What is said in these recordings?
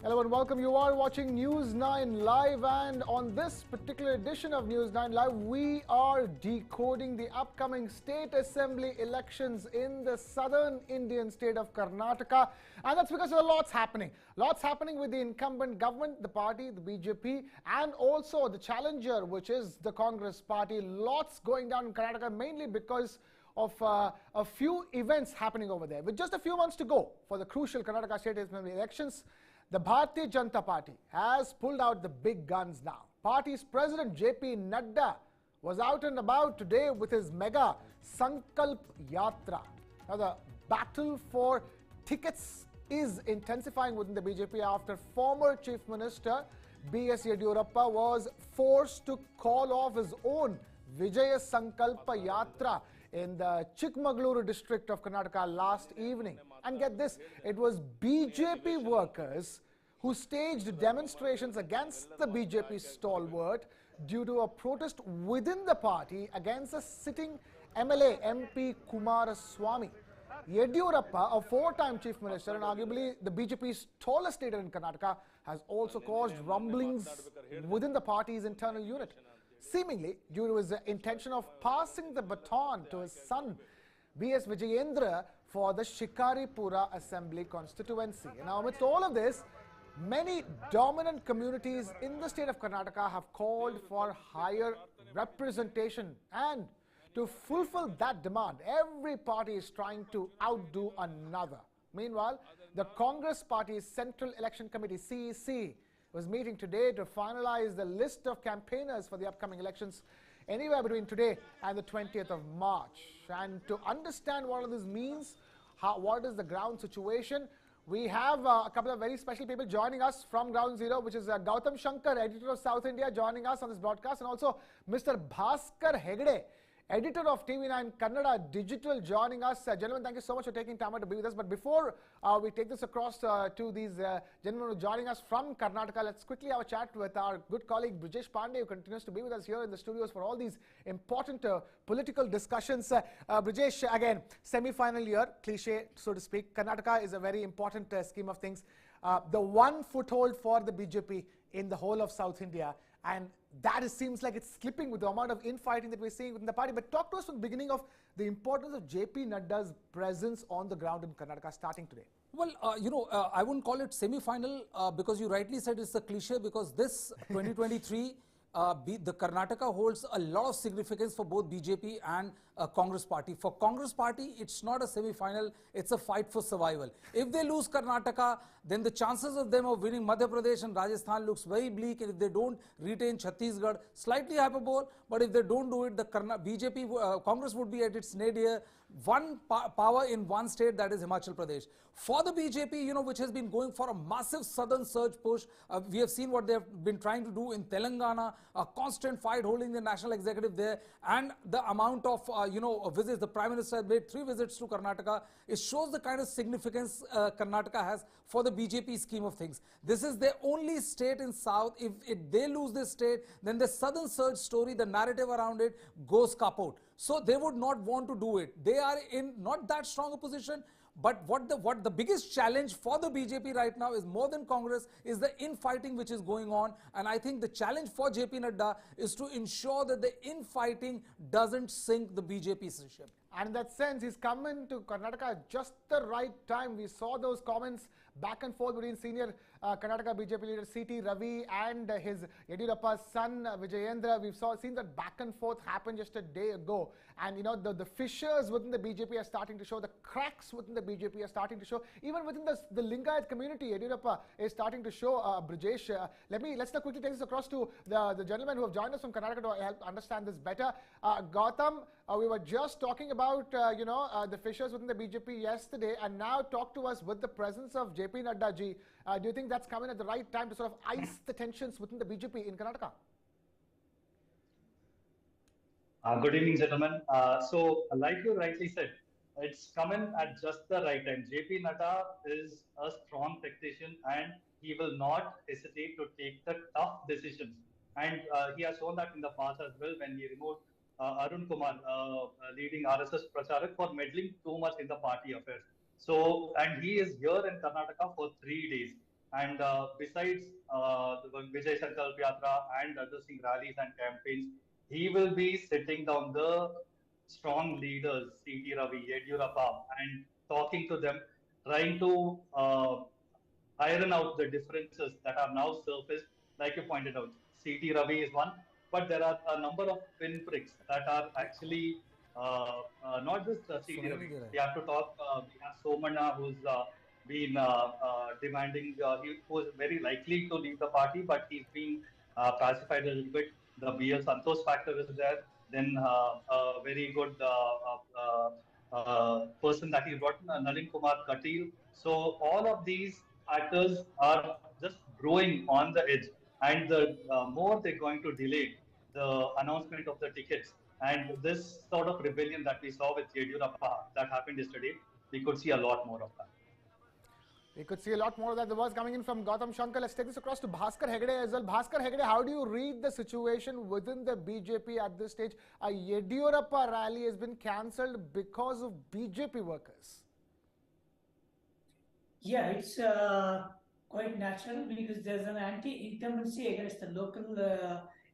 Hello and welcome. You are watching News 9 Live, and on this particular edition of News 9 Live, we are decoding the upcoming state assembly elections in the southern Indian state of Karnataka. And that's because there are lots happening. Lots happening with the incumbent government, the party, the BJP, and also the challenger, which is the Congress party. Lots going down in Karnataka, mainly because of a few events happening over there. With just a few months to go for the crucial Karnataka state assembly elections, the Bharatiya Janata Party has pulled out the big guns now. Party's president JP Nadda was out and about today with his mega Sankalp Yatra. Now the battle for tickets is intensifying within the BJP after former Chief Minister B.S. Yediyurappa was forced to call off his own Vijaya Sankalpa Yatra in the Chikmagaluru district of Karnataka last evening. And get this, it was BJP workers who staged demonstrations against the BJP stalwart due to a protest within the party against a sitting MLA MP Kumaraswamy. Yediyurappa, a four-time chief minister and arguably the BJP's tallest leader in Karnataka, has also caused rumblings within the party's internal unit, seemingly due to his intention of passing the baton to his son B.S. Vijayendra for the Shikaripura Assembly constituency. Now, amidst all of this, many dominant communities in the state of Karnataka have called for higher representation, and to fulfill that demand, every party is trying to outdo another. Meanwhile, the Congress Party's Central Election Committee CEC was meeting today to finalize the list of campaigners for the upcoming elections anywhere between today and the 20th of March. And to understand what all this means, what is the ground situation, we have a couple of very special people joining us from Ground Zero, which is Gautam Shankar, editor of South India, joining us on this broadcast, and also Mr. Bhaskar Hegde, editor of TV9 Kannada Digital, joining us. Gentlemen, thank you so much for taking time out to be with us. But before we take this across to these gentlemen who are joining us from Karnataka, let's quickly have a chat with our good colleague Brijesh Pandey, who continues to be with us here in the studios for all these important political discussions. Brijesh, again, semi-final year, cliche, so to speak. Karnataka is a very important scheme of things. The one foothold for the BJP in the whole of South India, and that seems like it's slipping with the amount of infighting that we're seeing within the party. But talk to us from the beginning of the importance of JP Nadda's presence on the ground in Karnataka starting today. Well, I wouldn't call it semi-final because you rightly said it's a cliche, because this 2023, the Karnataka holds a lot of significance for both BJP and Congress party. For Congress party, it's not a semi-final, it's a fight for survival. If they lose Karnataka, then the chances of them of winning Madhya Pradesh and Rajasthan looks very bleak. And if they don't retain Chhattisgarh, slightly hyperbole, but if they don't do it, the BJP, Congress would be at its nadir. One power in one state, that is Himachal Pradesh. For the BJP, which has been going for a massive southern surge push, we have seen what they have been trying to do in Telangana, a constant fight holding the national executive there, and the amount of, visits. The Prime Minister has made 3 visits to Karnataka. It shows the kind of significance Karnataka has for the BJP scheme of things. This is their only state in South. If they lose this state, then the southern surge story, the narrative around it goes kaput. So they would not want to do it. They are in not that strong a position. But what the biggest challenge for the BJP right now is, more than Congress, is the infighting which is going on. And I think the challenge for JP Nadda is to ensure that the infighting doesn't sink the BJP's ship. And in that sense, he's come into Karnataka at just the right time. We saw those comments back and forth between senior Karnataka BJP leader C.T. Ravi and his Yediyurappa's son Vijayendra. We've seen that back and forth happen just a day ago. And the fissures within the BJP are starting to show, the cracks within the BJP are starting to show. Even within the Lingayat community, Yediyurappa is starting to show. Brijesh, let's now quickly take this across to the gentlemen who have joined us from Karnataka to help understand this better. Gautam, we were just talking about the fissures within the BJP yesterday, and now talk to us with the presence of JP Nadda ji. Do you think that's coming at the right time to sort of ice the tensions within the BJP in Karnataka? Good evening, gentlemen. So, like you rightly said, it's coming at just the right time. JP Nadda is a strong tactician, and he will not hesitate to take the tough decisions. And he has shown that in the past as well, when he removed Arun Kumar, leading RSS Pracharak, for meddling too much in the party affairs. So, and he is here in Karnataka for 3 days. And besides the Vijay Sankalp Yatra and addressing rallies and campaigns, he will be sitting down the strong leaders, C.T. Ravi, Yediyurappa, and talking to them, trying to iron out the differences that are now surfaced. Like you pointed out, C.T. Ravi is one, but there are a number of pinpricks that are actually not just C.T. सुनाई नहीं Ravi. दे रहा We have to talk. We have Somana, who's been demanding, who is very likely to leave the party, but he's being pacified a little bit. The BL Santosh factor is there. Then a very good person that he brought in, Nalin Kumar Katil. So all of these actors are just growing on the edge, and the more they're going to delay the announcement of the tickets, and this sort of rebellion that we saw with Yediyurappa that happened yesterday, we could see a lot more of that. We could see a lot more of that. The words coming in from Gautam Shankar. Let's take this across to Bhaskar Hegde as well. Bhaskar Hegde, how do you read the situation within the BJP at this stage? A Yediyurappa rally has been cancelled because of BJP workers. Yeah, it's quite natural because there's an anti-incumbency against the local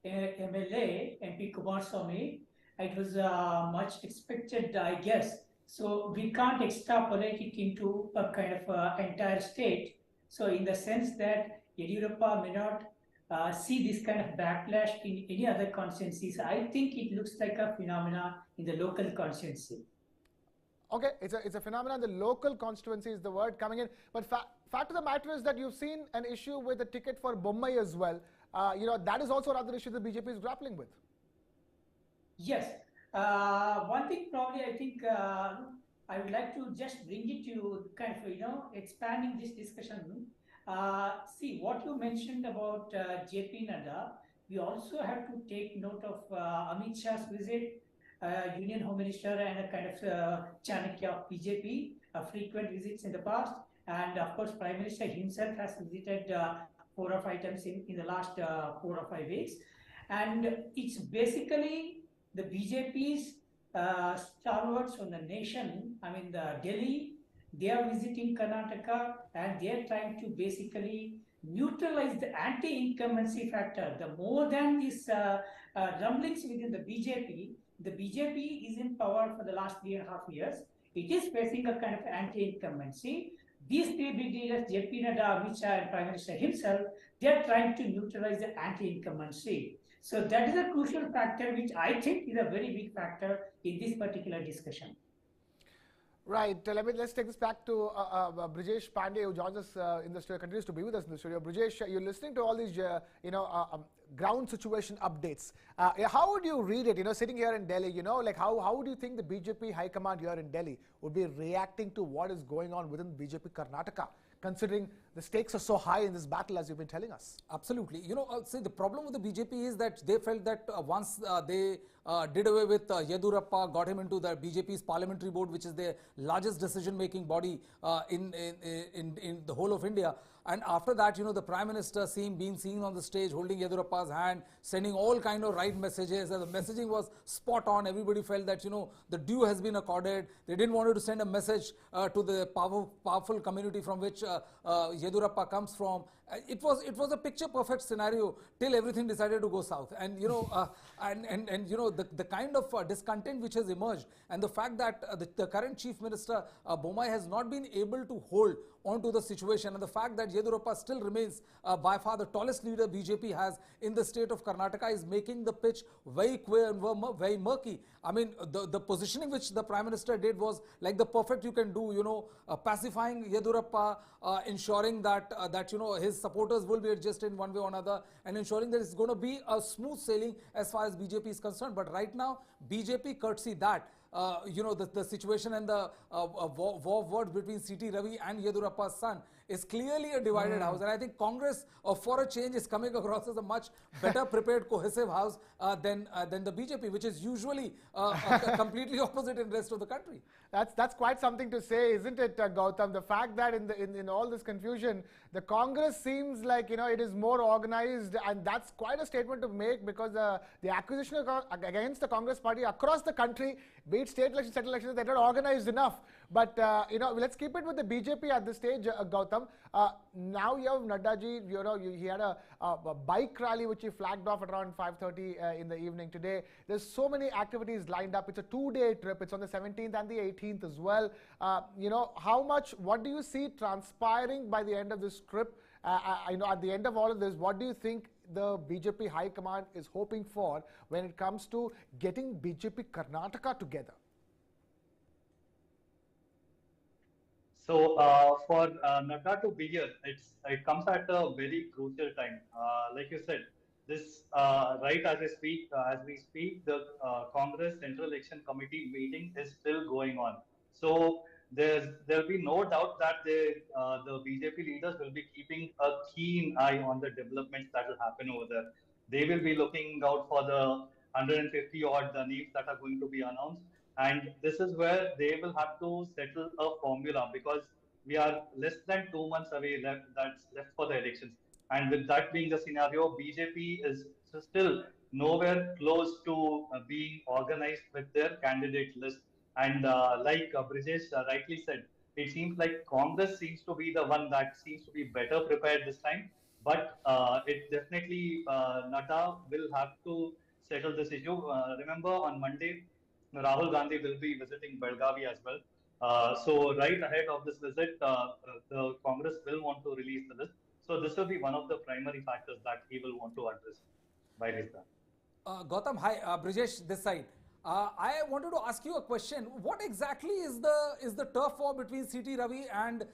MLA, MP Kumaraswamy. It was much expected, I guess. So we can't extrapolate it into a kind of entire state. So in the sense that Yediyurappa may not see this kind of backlash in any other constituencies, I think it looks like a phenomena in the local constituency. Okay, it's a phenomenon. The local constituency is the word coming in. But fact of the matter is that you've seen an issue with the ticket for Bommai as well. That is also another issue the BJP is grappling with. Yes. One thing probably I think I would like to just bring it to kind of, expanding this discussion. See, what you mentioned about JP Nadda, we also have to take note of Amit Shah's visit, Union Home Minister and a kind of Chanakya of BJP, frequent visits in the past. And of course, Prime Minister himself has visited 4 or 5 times in the last 4 or 5 weeks. And it's basically the BJP's stalwarts from the nation, I mean, Delhi, they are visiting Karnataka and they are trying to basically neutralize the anti-incumbency factor. The more than these rumblings within the BJP is in power for the last 3.5 years. It is facing a kind of anti-incumbency. These 3 big leaders, JP Nadda, Amit Shah, and Prime Minister himself, they are trying to neutralize the anti-incumbency. So that is a crucial factor, which I think is a very big factor in this particular discussion. Right. Let's take this back to Brijesh Pandey, who joins us in the studio, continues to be with us in the studio. Brijesh, you're listening to all these, ground situation updates. How would you read it? Sitting here in Delhi, how do you think the BJP High Command here in Delhi would be reacting to what is going on within BJP Karnataka, considering the stakes are so high in this battle, as you've been telling us? Absolutely. I'll say the problem with the BJP is that they felt that once they did away with Yediyurappa, got him into the BJP's parliamentary board, which is the largest decision-making body in the whole of India. And after that, the Prime Minister being seen on the stage holding Yediyurappa's hand, sending all kind of right messages. And the messaging was spot on. Everybody felt that, the due has been accorded. They didn't want to send a message to the powerful community from which Yediyurappa comes from. It was a picture perfect scenario till everything decided to go south. And the kind of discontent which has emerged, and the fact that the current Chief Minister Bommai has not been able to hold onto the situation, and the fact that Yediyurappa still remains by far the tallest leader BJP has in the state of Karnataka is making the pitch very queer and very murky. I mean, the positioning which the Prime Minister did was like the perfect you can do, pacifying Yediyurappa, ensuring that his supporters will be adjusted in one way or another, and ensuring that it's going to be a smooth sailing as far as BJP is concerned. But right now, BJP courtesy that the situation and the war word between C.T. Ravi and Yediyurappa's son is clearly a divided house. And I think Congress, for a change, is coming across as a much better prepared, cohesive house than the BJP, which is usually completely opposite in the rest of the country. That's quite something to say, isn't it, Gautam? The fact that in all this confusion, the Congress seems like it is more organized, and that's quite a statement to make, because the accusation against the Congress party across the country be it state elections, central elections, they're not organized enough. But, let's keep it with the BJP at this stage, Gautam. Now you have Naddaji, he had a bike rally which he flagged off at around 5:30 in the evening today. There's so many activities lined up. It's a 2-day trip. It's on the 17th and the 18th as well. What do you see transpiring by the end of this trip? At the end of all of this, what do you think the BJP High Command is hoping for when it comes to getting BJP Karnataka together? So for Nadda to be here, it comes at a very crucial time. Like you said, this right as we speak, the Congress Central Election Committee meeting is still going on. So there'll be no doubt that the BJP leaders will be keeping a keen eye on the developments that will happen over there. They will be looking out for the 150 odd names that are going to be announced. And this is where they will have to settle a formula, because we are less than 2 months away that's left for the elections. And with that being the scenario, BJP is still nowhere close to being organized with their candidate list. And like Brijesh rightly said, it seems like Congress seems to be the one that seems to be better prepared this time. But it definitely, Nadda will have to settle this issue. Remember, on Monday, Rahul Gandhi will be visiting Belgavi as well. So right ahead of this visit, the Congress will want to release the list. So this will be one of the primary factors that he will want to address by his time. Gautam, hi, Brijesh this side. I wanted to ask you a question. What exactly is the turf war between C.T. Ravi and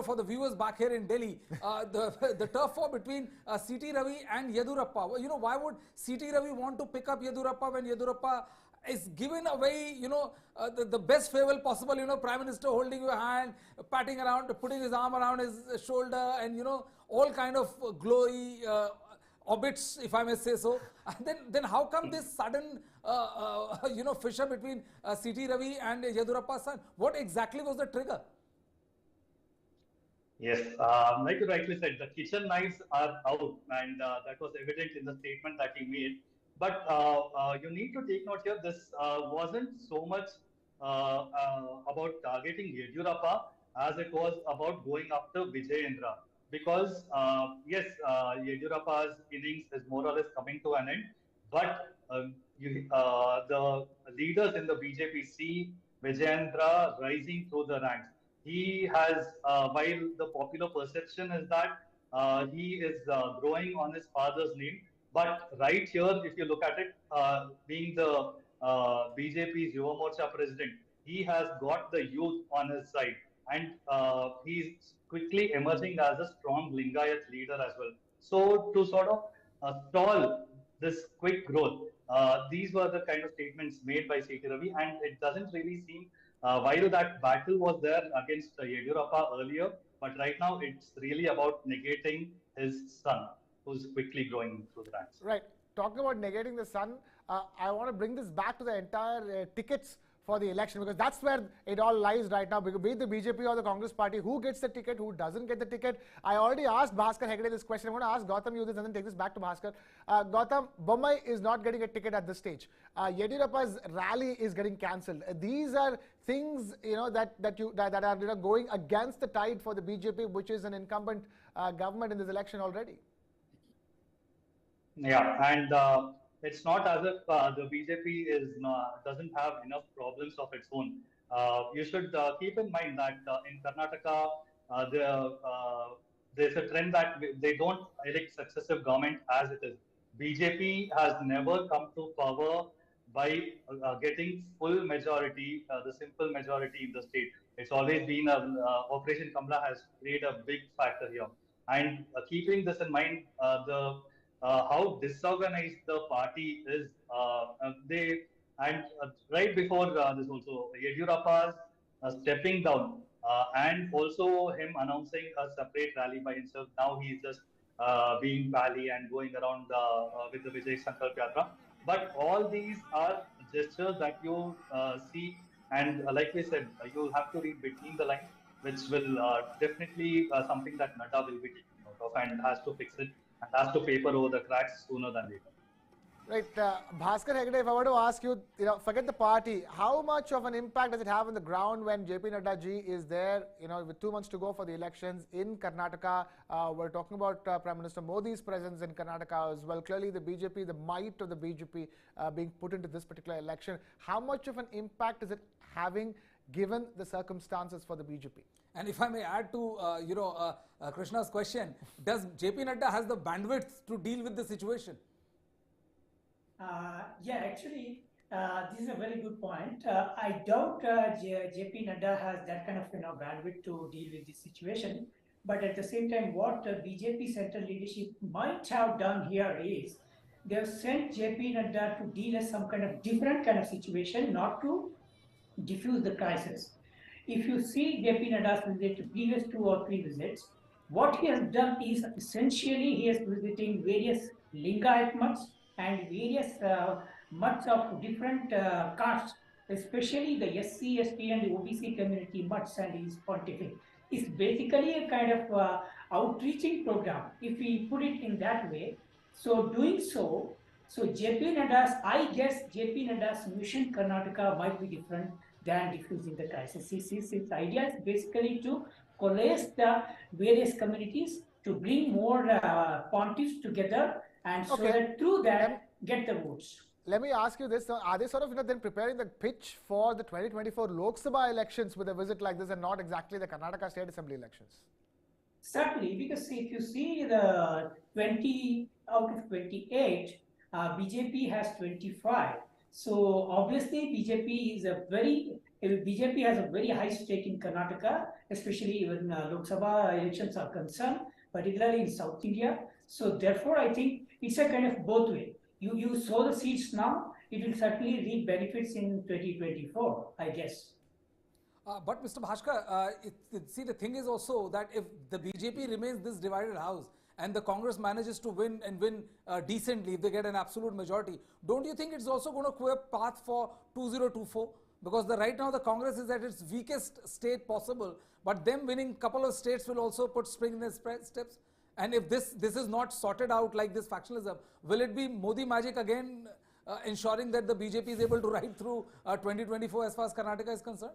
for the viewers back here in Delhi, the turf war between C.T. Ravi and Yedurappa? Why would C.T. Ravi want to pick up Yedurappa when Yedurappa is given away, the best farewell possible, Prime Minister holding your hand, patting around, putting his arm around his shoulder, and, all kind of glowy orbits, if I may say so. And then how come this sudden, fissure between C.T. Ravi and Yedurappa's son? What exactly was the trigger? Yes, like you rightly said, the kitchen knives are out, and that was evident in the statement that he made. But you need to take note here, this wasn't so much about targeting Yedurappa as it was about going after Vijayendra. Because, yes, Yedurappa's innings is more or less coming to an end. But the leaders in the BJP see Vijayendra rising through the ranks. He has, while the popular perception is that he is growing on his father's name, but right here, if you look at it, being the BJP's Yuva Morcha president, he has got the youth on his side, and he's quickly emerging as a strong Lingayat leader as well. So to sort of stall this quick growth, these were the kind of statements made by C.T. Ravi, and it doesn't really seem, while that battle was there against Yedurappa earlier, but right now it's really about negating his son, who's quickly growing through the ranks. Right. Talking about negating the son, I want to bring this back to the entire tickets for the election, because that's where it all lies right now. Be it the BJP or the Congress party, who gets the ticket, who doesn't get the ticket. I already asked Bhaskar Hegde this question. I'm going to ask Gautam you this and then take this back to Bhaskar. Gautam, Bommai is not getting a ticket at this stage. Yedurappa's rally is getting cancelled. These are things that are going against the tide for the BJP, which is an incumbent government in this election already. Yeah, and it's not as if the BJP doesn't have enough problems of its own. You should keep in mind that in Karnataka, there's a trend that they don't elect successive government as it is. BJP has never come to power by getting full majority, the simple majority in the state. It's always been Operation Kamla has played a big factor here. And keeping this in mind, how disorganized the party is, right before this also, Yedurappa's stepping down and also him announcing a separate rally by himself. Now he's just being pally and going around with the Vijay Sankalp Yatra. But all these are gestures that you see, and like we said, you'll have to read between the lines, which will definitely something that Nadda will be taking note of and has to fix it and has to paper over the cracks sooner than later. Right, Bhaskar Hegde, if I were to ask you, forget the party, how much of an impact does it have on the ground when JP Nadda ji is there, with 2 months to go for the elections in Karnataka? We're talking about Prime Minister Modi's presence in Karnataka as well. Clearly, the BJP, the might of the BJP being put into this particular election. How much of an impact is it having given the circumstances for the BJP? And if I may add to, Krishna's question, does JP Nadda has the bandwidth to deal with the situation? Yeah, actually, this is a very good point. I doubt JP Nadda has that kind of bandwidth to deal with this situation. But at the same time, what BJP central leadership might have done here is they have sent JP Nadda to deal with some kind of different kind of situation, not to diffuse the crisis. If you see JP Nadda's visit, previous 2 or 3 visits, what he has done is essentially he is visiting various Lingayat mutts and various mutts of different castes, especially the SC, ST and the OBC community mutts, and his pontificate. It's basically a kind of outreaching program, if we put it in that way. So doing so, JP Nadda's, I guess JP Nadda's mission Karnataka might be different than diffusing the crisis. His idea is basically to coalesce the various communities to bring more pontiffs together, and so that through that get the votes. Let me ask you this: are they sort of then preparing the pitch for the 2024 Lok Sabha elections with a visit like this, and not exactly the Karnataka State Assembly elections? Certainly, because if you see the 20 out of 28, BJP has 25. So obviously BJP has a very high stake in Karnataka, especially when Lok Sabha elections are concerned, particularly in South India. So therefore, I think it's a kind of both way. You sow the seeds now, it will certainly reap benefits in 2024, I guess. But Mr. Bhaskar, see, the thing is also that if the BJP remains this divided house and the Congress manages to win and win decently, if they get an absolute majority, don't you think it's also going to clear path for 2024? Because right now the Congress is at its weakest state possible, but them winning a couple of states will also put spring in their steps. And if this is not sorted out like this factionalism, will it be Modi magic again, ensuring that the BJP is able to ride through 2024 as far as Karnataka is concerned?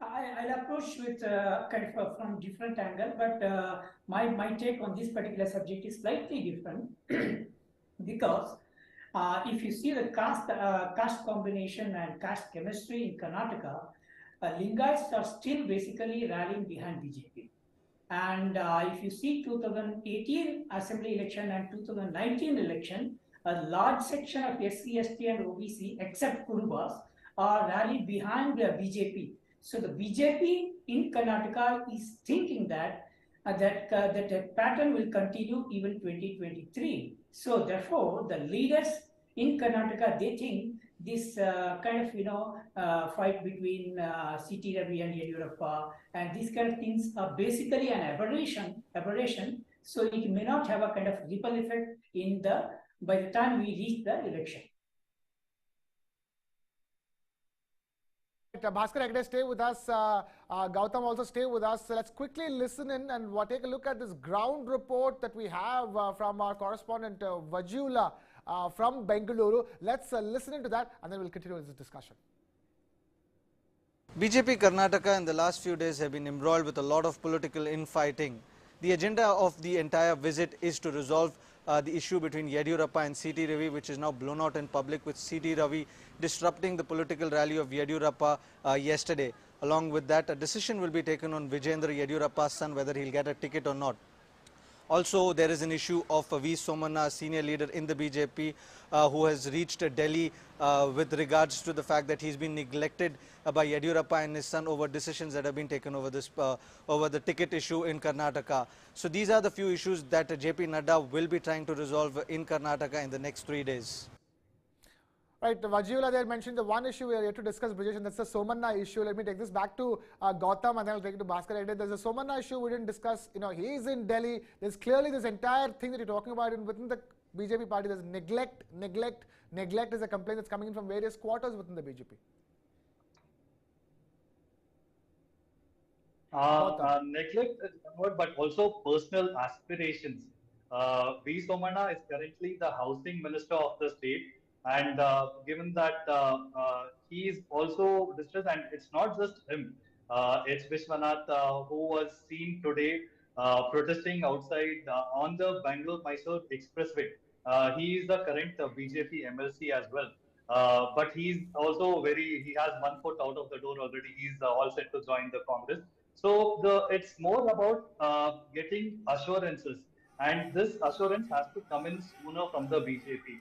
I'll approach with kind of from different angle, but my take on this particular subject is slightly different because if you see the caste combination and caste chemistry in Karnataka, Lingayats are still basically rallying behind BJP. And if you see 2018 Assembly election and 2019 election, a large section of SC, ST and OBC, except Kurubas, are rallied behind the BJP. So the BJP in Karnataka is thinking that that pattern will continue even 2023. So therefore, the leaders in Karnataka, they think this kind of fight between C.T. Ravi and Yediyurappa and these kind of things are basically an aberration. So it may not have a kind of ripple effect by the time we reach the election. Bhaskar Hegde, stay with us. Gautam, also stay with us. So let's quickly listen in and take a look at this ground report that we have from our correspondent Vajula from Bengaluru. Let's listen into that and then we'll continue this discussion. BJP Karnataka in the last few days have been embroiled with a lot of political infighting. The agenda of the entire visit is to resolve the issue between Yediyurappa and C.T. Ravi, which is now blown out in public, with C.T. Ravi disrupting the political rally of Yediyurappa yesterday. Along with that, a decision will be taken on Vijayendra Yediyurappa's son, whether he'll get a ticket or not. Also, there is an issue of V. Somana, a senior leader in the BJP, who has reached Delhi with regards to the fact that he's been neglected by Yediyurappa and his son over decisions that have been taken over this over the ticket issue in Karnataka. So these are the few issues that JP Nadda will be trying to resolve in Karnataka in the next 3 days. Right, Vajula there mentioned the one issue we are here to discuss, Brijesh, and that's the Somanna issue. Let me take this back to Gautam and then I'll take it to Bhaskar Hegde. There's a Somanna issue we didn't discuss. He's in Delhi. There's clearly this entire thing that you're talking about, and within the BJP party, there's neglect is a complaint that's coming in from various quarters within the BJP. Neglect is one word, but also personal aspirations. V. Somana is currently the housing minister of the state, and given that he is also distressed, and it's not just him, it's Vishwanath who was seen today protesting outside on the Bangalore-Mysore Expressway. He is the current BJP MLC as well. But he's also he has one foot out of the door already. He's all set to join the Congress. So it's more about getting assurances, and this assurance has to come in sooner from the BJP.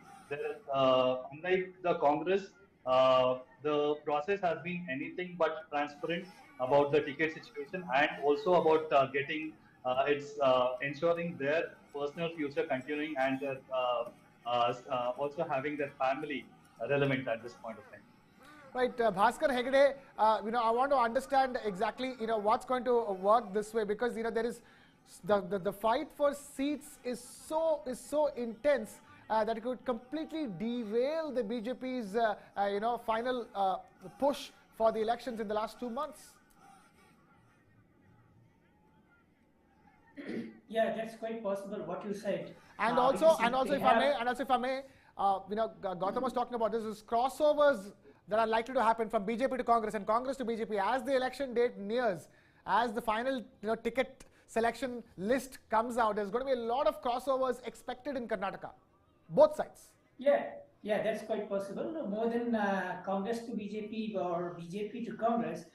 Unlike the Congress, the process has been anything but transparent about the ticket situation, and also about getting it's ensuring their personal future continuing, and their also having their family relevant at this point of time. Right, Bhaskar Hegde, I want to understand exactly, what's going to work this way, because, there is the fight for seats is so intense that it could completely derail the BJP's, final push for the elections in the last 2 months. Yeah, that's quite possible what you said. And also, if I may, Gautam was talking about this is crossovers that are likely to happen from BJP to Congress and Congress to BJP as the election date nears, as the final ticket selection list comes out. There's going to be a lot of crossovers expected in Karnataka, both sides. Yeah, that's quite possible. More than Congress to BJP or BJP to Congress,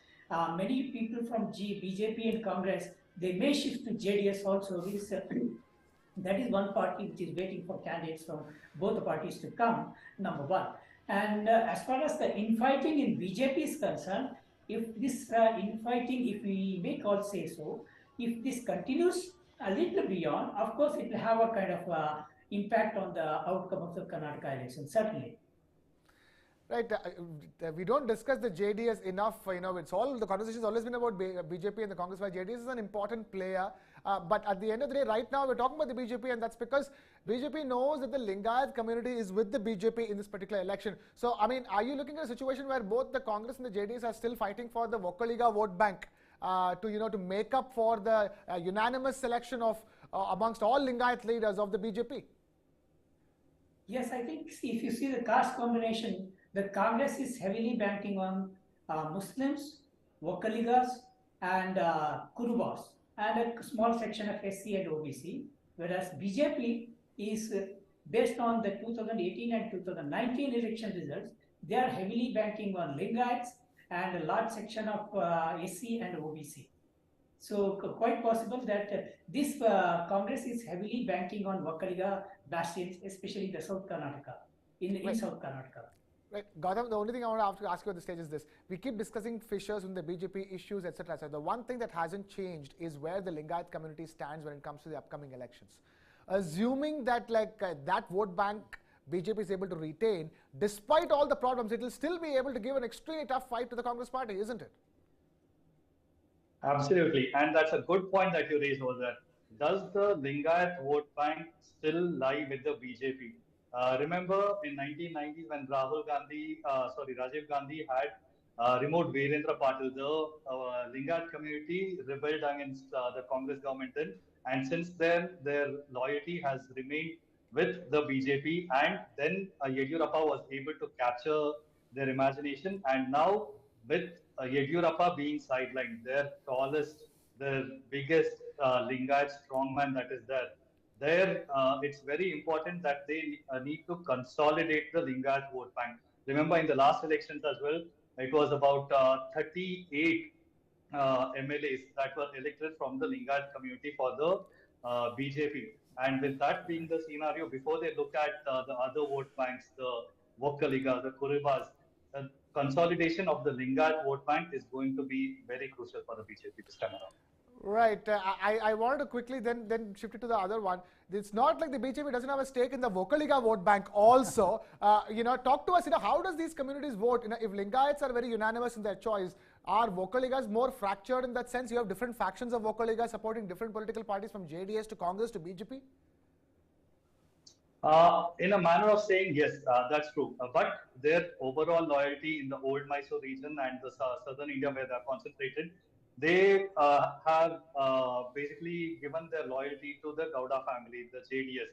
many people from BJP and Congress, they may shift to JDS also. That is one party which is waiting for candidates from both the parties to come, number one. And as far as the infighting in BJP is concerned, if this infighting, if we may call say so, if this continues a little beyond, of course it will have a kind of impact on the outcome of the Karnataka election, certainly. Right, we don't discuss the JDS enough. It's all the conversation has always been about BJP and the Congress. While JDS is an important player, but at the end of the day, right now we're talking about the BJP, and that's because BJP knows that the Lingayat community is with the BJP in this particular election. So, are you looking at a situation where both the Congress and the JDS are still fighting for the Vokaliga vote bank to make up for the unanimous selection of amongst all Lingayat leaders of the BJP? Yes, I think if you see the caste combination, the Congress is heavily banking on Muslims, Vokaligas, and Kurubas, and a small section of SC and OBC, whereas BJP is based on the 2018 and 2019 election results, they are heavily banking on Lingayats and a large section of SC and OBC. So quite possible that this Congress is heavily banking on Vokaliga bastions, especially the South Karnataka, in South Karnataka. Right, Gautam, the only thing I want to ask you at this stage is this. We keep discussing fissures in the BJP issues, etc. So the one thing that hasn't changed is where the Lingayat community stands when it comes to the upcoming elections. Assuming that that vote bank BJP is able to retain, despite all the problems, it will still be able to give an extremely tough fight to the Congress party, isn't it? Absolutely, and that's a good point that you raised over there. Does the Lingayat vote bank still lie with the BJP? Remember in 1990s when Rajiv Gandhi had removed Virendra Patil, the Lingayat community rebelled against the Congress government then, and since then their loyalty has remained with the BJP, and then Yediyurappa was able to capture their imagination, and now with Yediyurappa being sidelined, their tallest, their biggest Lingayat strongman that is there, it's very important that they need to consolidate the Lingayat vote bank. Remember in the last elections as well, it was about 38 MLAs that were elected from the Lingayat community for the BJP. And with that being the scenario, before they look at the other vote banks, the Vokaliga, the Kuribas, the consolidation of the Lingayat vote bank is going to be very crucial for the BJP this time around. Right. I wanted to quickly then shift it to the other one. It's not like the BJP doesn't have a stake in the Vokaliga vote bank also. Talk to us, how does these communities vote? If Lingayats are very unanimous in their choice, are Vokaligas more fractured in that sense? You have different factions of Vokaligas supporting different political parties from JDS to Congress to BJP? In a manner of saying, yes, that's true. But their overall loyalty in the old Mysore region and the southern India where they're concentrated they have basically given their loyalty to the Gowda family, the JDS.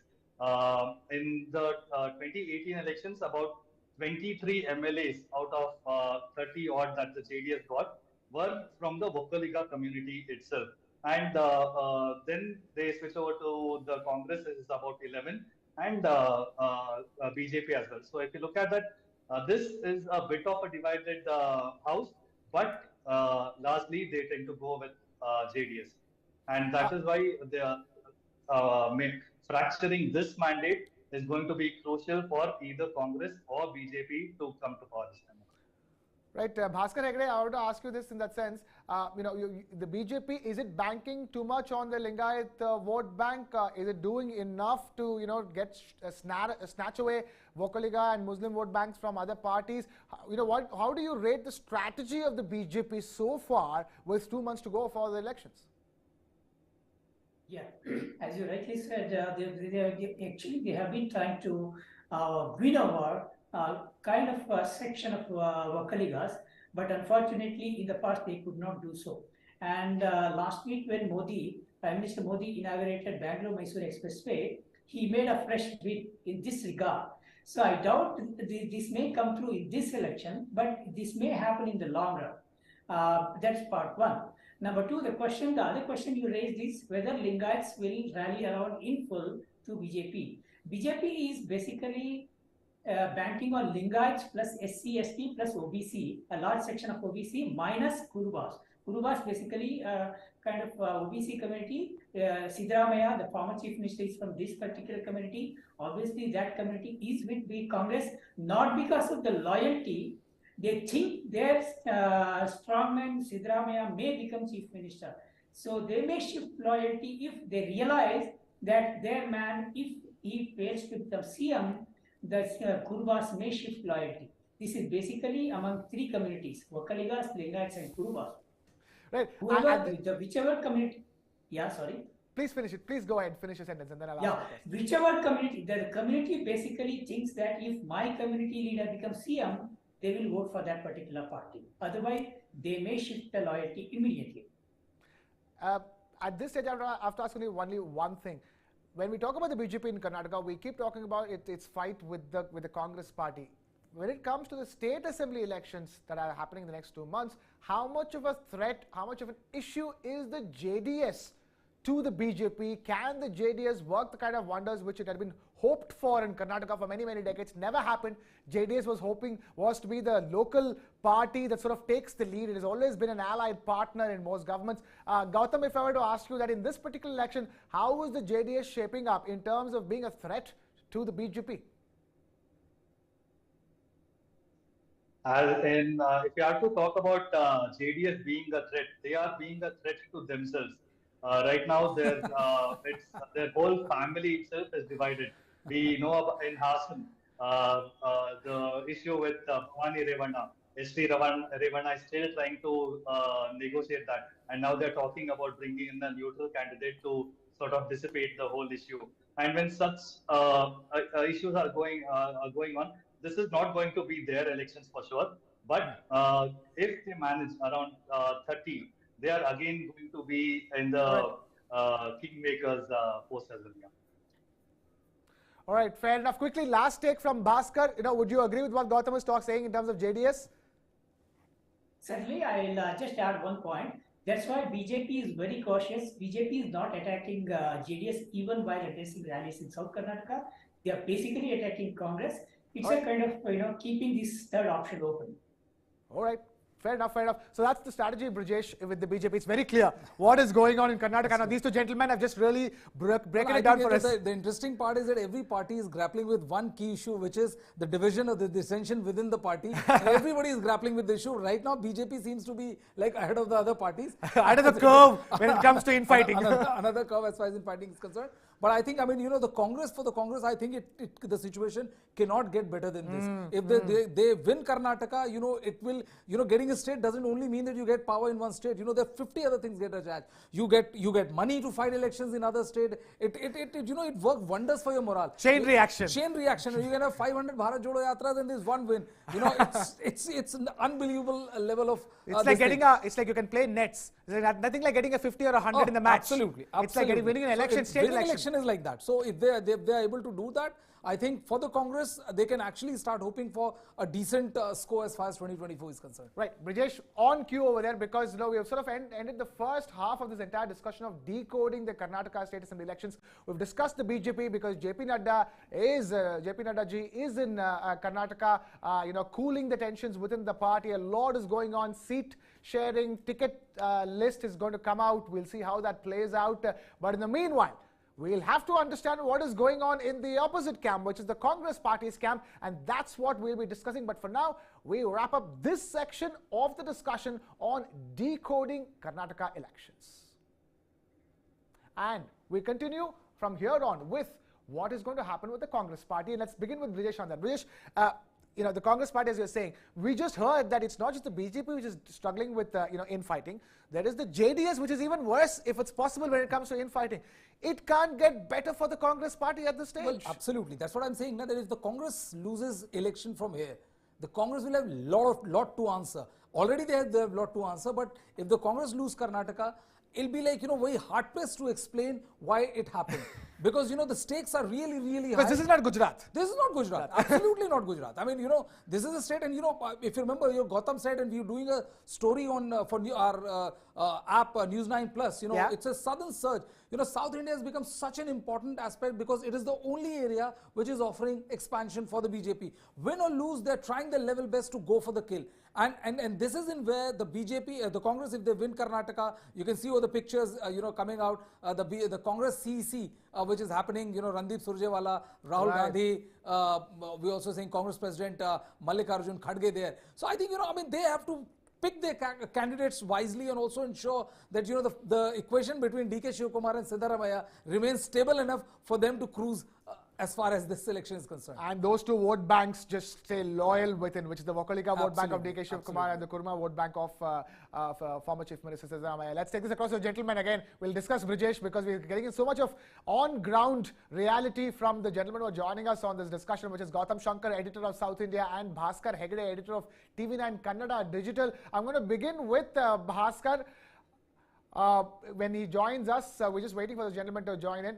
In the 2018 elections, about 23 MLAs out of 30 odd that the JDS got were from the Vokkaliga community itself. And then they switch over to the Congress, is about 11, and BJP as well. So if you look at that, this is a bit of a divided house, but largely they tend to go with JDS. And that is why they are fracturing this mandate is going to be crucial for either Congress or BJP to come to power this time. Right, Bhaskar Hegde, I want to ask you this in that sense. The BJP, is it banking too much on the Lingayat vote bank? Is it doing enough to, get snatch away Vokkaliga and Muslim vote banks from other parties? How do you rate the strategy of the BJP so far with 2 months to go for the elections? Yeah, as you rightly said, they have been trying to win over kind of a section of Vokkaligas, but unfortunately in the past they could not do so. And last week when Prime Minister Modi inaugurated Bangalore-Mysore Expressway, he made a fresh bid in this regard. So I doubt this may come through in this election, but this may happen in the long run. That's part one. Number two, the other question you raised is whether Lingayats will rally around in full to BJP. BJP is basically banking on Lingayats plus SC, ST plus OBC, a large section of OBC minus Kurubas. Kurubas basically kind of OBC community. Siddaramaiah, the former chief minister, is from this particular community. Obviously, that community is with the Congress, not because of the loyalty. They think their strongman Siddaramaiah may become chief minister. So they may shift loyalty if they realize that their man, if he fails to become CM, the Kurubas may shift loyalty. This is basically among three communities: Vokkaligas, Lingayats, and Kurubas. Right. Whichever community. Yeah, sorry. Please finish it. Please go ahead, finish your sentence, and then I'll ask. Whichever community, the community basically thinks that if my community leader becomes CM, they will vote for that particular party. Otherwise, they may shift the loyalty immediately. At this stage, I have to ask only one thing. When we talk about the BJP in Karnataka, we keep talking about its fight with the Congress party. When it comes to the state assembly elections that are happening in the next 2 months, how much of a threat, how much of an issue is the JDS to the BJP? Can the JDS work the kind of wonders which it had been hoped for in Karnataka for many, many decades? Never happened. JDS was to be the local party that sort of takes the lead. It has always been an allied partner in most governments. Gautam, if I were to ask you that in this particular election, how is the JDS shaping up in terms of being a threat to the BJP? If you have to talk about JDS being a threat, they are being a threat to themselves. Right now, their whole family itself is divided. We know about in Hassan, the issue with Bhavani Revanna. ST Revanna is still trying to negotiate that. And now they're talking about bringing in a neutral candidate to sort of dissipate the whole issue. And when such issues are going on, this is not going to be their elections for sure. But if they manage around 30, they are again going to be in the kingmakers post as well. Yeah. All right, fair enough. Quickly, last take from Bhaskar. Would you agree with what Gautam was saying in terms of JDS? Certainly, I'll just add one point. That's why BJP is very cautious. BJP is not attacking JDS even while addressing rallies in South Karnataka. They are basically attacking Congress. It's a kind of, keeping this third option open. All right. Fair enough, fair enough. So that's the strategy, Brajesh, with the BJP. It's very clear what is going on in Karnataka. Now, these two gentlemen have just really broken it down for us. The interesting part is that every party is grappling with one key issue, which is the division or the dissension within the party. And everybody is grappling with the issue. Right now, BJP seems to be like ahead of the other parties. Ahead of the curve when it comes to infighting. Another curve as far as infighting is concerned. But I think, I mean, you know, the Congress, I think the situation cannot get better than this. If they win Karnataka, you know, it will, you know, getting a state doesn't only mean that you get power in one state. You know, there are 50 other things get attached. You get money to fight elections in other state. You know, it works wonders for your morale. Chain reaction. Chain reaction. You can have 500 Bharat Jodo Yatras and there's one win. You know, it's an unbelievable level of. It's like getting it's like you can play nets. It's nothing like getting a 50 or 100 in the match. Absolutely. It's like winning an election, state winning election is like that. So if they are able to do that, I think for the Congress, they can actually start hoping for a decent score as far as 2024 is concerned. Right. Brijesh, on cue over there, because, you know, we have sort of ended the first half of this entire discussion of decoding the Karnataka State Assembly elections. We've discussed the BJP because JP Nadda ji is in Karnataka, you know, cooling the tensions within the party. A lot is going on. Seat sharing, ticket list is going to come out. We'll see how that plays out. But in the meanwhile, we'll have to understand what is going on in the opposite camp, which is the Congress party's camp, and that's what we'll be discussing. But for now, we wrap up this section of the discussion on decoding Karnataka elections. And we continue from here on with what is going to happen with the Congress party. And let's begin with Brijesh on that. Brijesh, you know, the Congress party, as you're saying, we just heard that it's not just the BJP which is struggling with, you know, infighting. There is the JDS, which is even worse, if it's possible, when it comes to infighting. It can't get better for the Congress party at this stage. Well, absolutely. That's what I'm saying. Now, that if the Congress loses election from here, the Congress will have lot to answer. Already they have lot to answer, but if the Congress lose Karnataka, it'll be like, you know, very hard pressed to explain why it happened. Because, you know, the stakes are really, really high. Because this is not Gujarat. This is not Gujarat. Absolutely not Gujarat. I mean, you know, this is a state, and, you know, if you remember, your Gautam said, and we were doing a story on for our app, News 9 Plus, you know, it's a southern surge. You know, South India has become such an important aspect because it is the only area which is offering expansion for the BJP. Win or lose, they're trying their level best to go for the kill. And this is in where the BJP, the Congress, if they win Karnataka, you can see all the pictures, you know, coming out, the Congress CEC, which is happening, you know, Randeep Surjewala, Rahul Gandhi, we're also saying Congress President Mallikarjun Kharge there. So I think, you know, I mean, they have to pick their candidates wisely and also ensure that, you know, the equation between DK Shivakumar and Siddaramaiah remains stable enough for them to cruise as far as this election is concerned. And those two vote banks just stay loyal within, which is the Vokalika vote bank of DK Shivakumar and the Kurma vote bank of former Chief Minister Siddaramaiah. Let's take this across to gentlemen again. We'll discuss Brijesh because we're getting in so much of on-ground reality from the gentlemen who are joining us on this discussion, which is Gautam Shankar, editor of South India, and Bhaskar Hegde, editor of TV9 Kannada Digital. I'm going to begin with Bhaskar. When he joins us, we're just waiting for the gentleman to join in.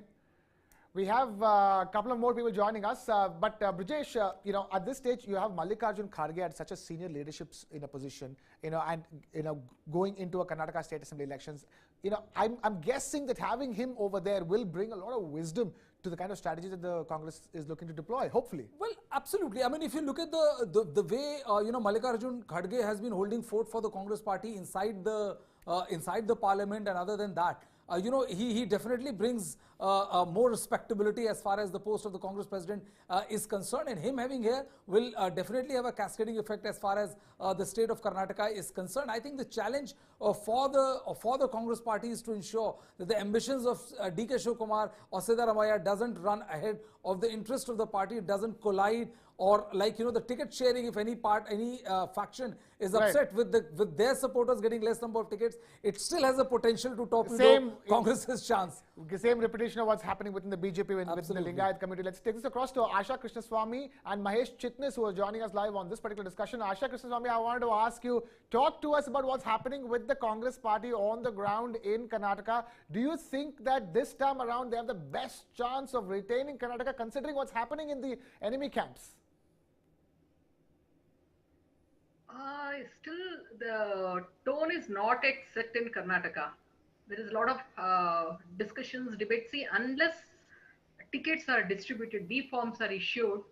We have a couple of more people joining us, but Brijesh, you know, at this stage, you have Mallikarjun Kharge at such a senior leadership in a position, you know, and, you know, going into a Karnataka State Assembly elections. You know, I'm guessing that having him over there will bring a lot of wisdom to the kind of strategy that the Congress is looking to deploy, hopefully. Well, absolutely. I mean, if you look at the way, you know, Mallikarjun Kharge has been holding fort for the Congress party inside the parliament, and other than that, you know, he definitely brings more respectability as far as the post of the Congress president is concerned, and him having here will definitely have a cascading effect as far as the state of Karnataka is concerned. I think the challenge for the Congress party is to ensure that the ambitions of DK Shivakumar or Siddaramaiah doesn't run ahead of the interest of the party, it doesn't collide, or like, you know, the ticket sharing, if any faction is upset with their supporters getting less number of tickets, it still has the potential to torpedo Congress's chance. Same repetition of what's happening within the BJP within the Lingayat community. Let's take this across to Asha Krishnaswamy and Mahesh Chitnis, who are joining us live on this particular discussion. Asha Krishnaswamy, I wanted to ask you, talk to us about what's happening with the Congress party on the ground in Karnataka. Do you think that this time around they have the best chance of retaining Karnataka, considering what's happening in the enemy camps? Still, the tone is not yet set in Karnataka. There is a lot of discussions, debates. See, unless tickets are distributed, B forms are issued,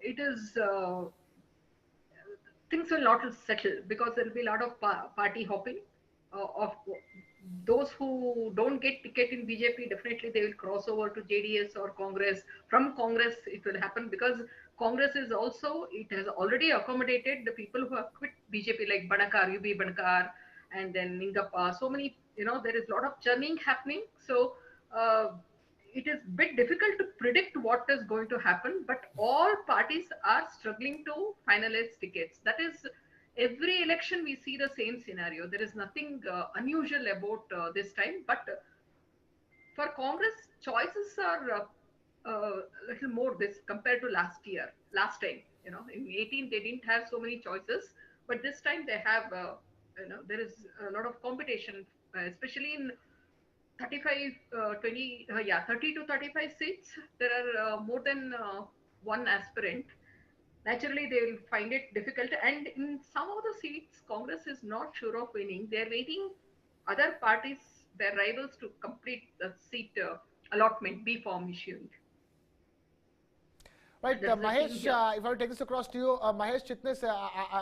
it is things will not settle, because there will be a lot of party hopping. Of those who don't get ticket in BJP, definitely they will cross over to JDS or Congress. From Congress, it will happen, because Congress is also, it has already accommodated the people who have quit BJP, like Banakar, UB Banakar, and then Ningappa. So many, you know, there is a lot of churning happening. So it is a bit difficult to predict what is going to happen, but all parties are struggling to finalize tickets. That is, every election we see the same scenario. There is nothing unusual about this time, but for Congress, choices are a little more this compared to last year, last time. In 18 they didn't have so many choices, but this time they have. There is a lot of competition, especially in 35, 20, yeah, 30 to 35 seats. There are more than one aspirant. Naturally, they will find it difficult. And in some of the seats, Congress is not sure of winning. They're waiting other parties, their rivals, to complete the seat allotment, B form issuing. Right, Mahesh, if I were to take this across to you, Mahesh Chitnis,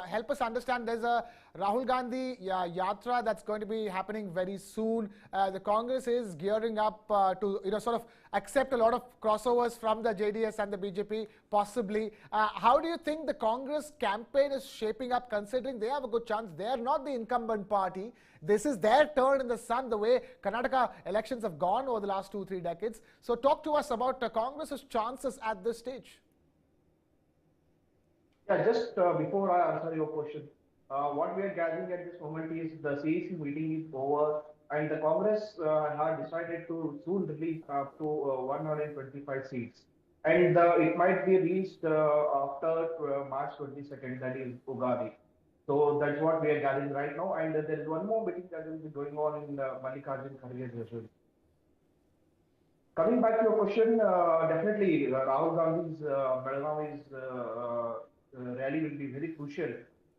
help us understand. There's a Rahul Gandhi Yatra that's going to be happening very soon. The Congress is gearing up to sort of accept a lot of crossovers from the JDS and the BJP, possibly. How do you think the Congress campaign is shaping up, considering they have a good chance? They are not the incumbent party. This is their turn in the sun, the way Karnataka elections have gone over the last 2-3 decades. So talk to us about Congress's chances at this stage. Yeah, just before I answer your question, what we are gathering at this moment is the CEC meeting is over, and the Congress had decided to soon release up to 125 seats. And it might be reached after March 22nd, that is Ugadi. So that's what we are gathering right now. And there is one more meeting that will be going on in Mallikarjun Kharge's residence. Coming back to your question, definitely Rahul Gandhi's Belgavi's rally will be very crucial.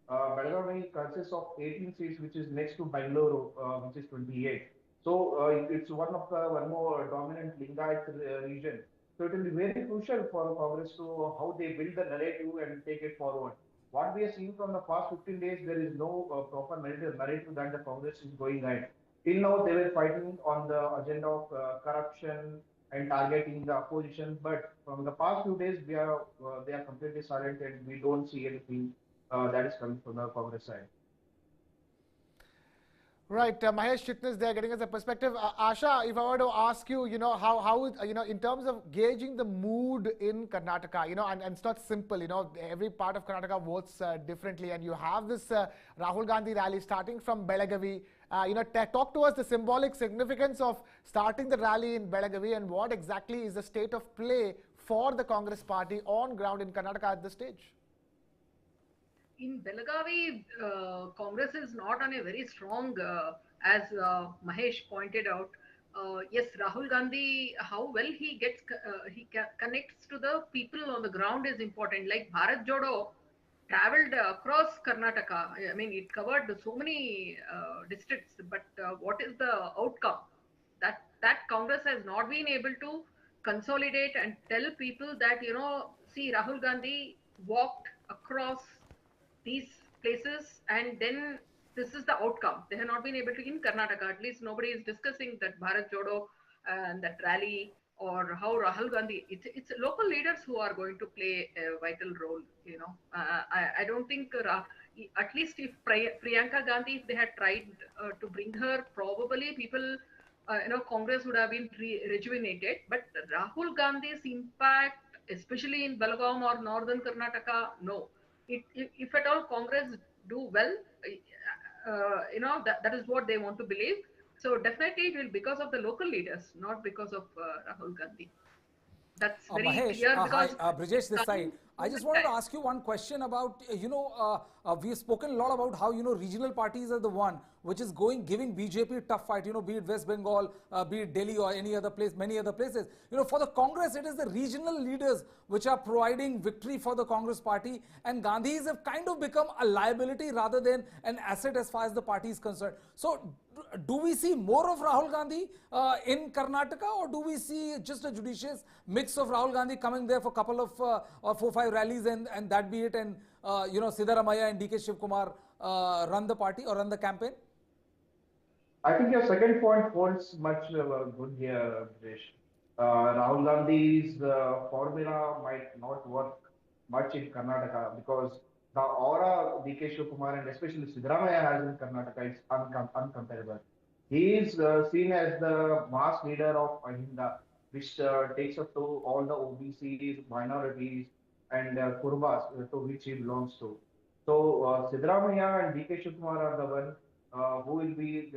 Belgavi consists of 18 seats, which is next to Bangalore, which is 28. So it's one more dominant Lingayat region. So it will be very crucial for Congress to how they build the narrative and take it forward. What we have seen from the past 15 days, there is no proper narrative that the Congress is going ahead. Till now, they were fighting on the agenda of corruption and targeting the opposition. But from the past few days, they are completely silent, and we don't see anything that is coming from the Congress side. Right, Mahesh Chitnis, they're getting us a perspective. Asha, if I were to ask you, how in terms of gauging the mood in Karnataka, and it's not simple, every part of Karnataka votes differently, and you have this Rahul Gandhi rally starting from Belagavi. Talk to us the symbolic significance of starting the rally in Belagavi, and what exactly is the state of play for the Congress party on ground in Karnataka at this stage? In Belagavi, Congress is not on a very strong, as Mahesh pointed out. Yes, Rahul Gandhi, how well he gets, connects to the people on the ground is important. Like Bharat Jodo traveled across Karnataka. I mean, it covered so many districts, but what is the outcome? That Congress has not been able to consolidate and tell people that, see, Rahul Gandhi walked across these places, and then this is the outcome. They have not been able to, in Karnataka, at least nobody is discussing that Bharat Jodo and that rally, or how Rahul Gandhi, it's local leaders who are going to play a vital role, I don't think, at least if Priyanka Gandhi, if they had tried to bring her, probably people, Congress would have been rejuvenated. But Rahul Gandhi's impact, especially in Belgaum or northern Karnataka, no. If at all Congress do well, that is what they want to believe. So definitely it will be because of the local leaders, not because of Rahul Gandhi. That's very Mahesh, clear. Because hi, Brijesh this side. I just wanted to ask you one question about, we've spoken a lot about how, regional parties are the one which is giving BJP a tough fight, be it West Bengal, be it Delhi or any other place, many other places. For the Congress, it is the regional leaders which are providing victory for the Congress party, and Gandhis have kind of become a liability rather than an asset as far as the party is concerned. So do we see more of Rahul Gandhi in Karnataka, or do we see just a judicious mix of Rahul Gandhi coming there for a couple of 4-5 rallies and that be it, and Siddaramaiah and DK Shivkumar run the party or run the campaign? I think your second point holds much good here, Brijesh. Rahul Gandhi's formula might not work much in Karnataka because the aura DK Shivkumar and especially Siddaramaiah has in Karnataka is uncomparable. He is seen as the mass leader of Ahinda. which takes up to all the OBCs, minorities, and Kurbas to which he belongs to. So Siddaramaiah and DK Shivakumar are the one who will be,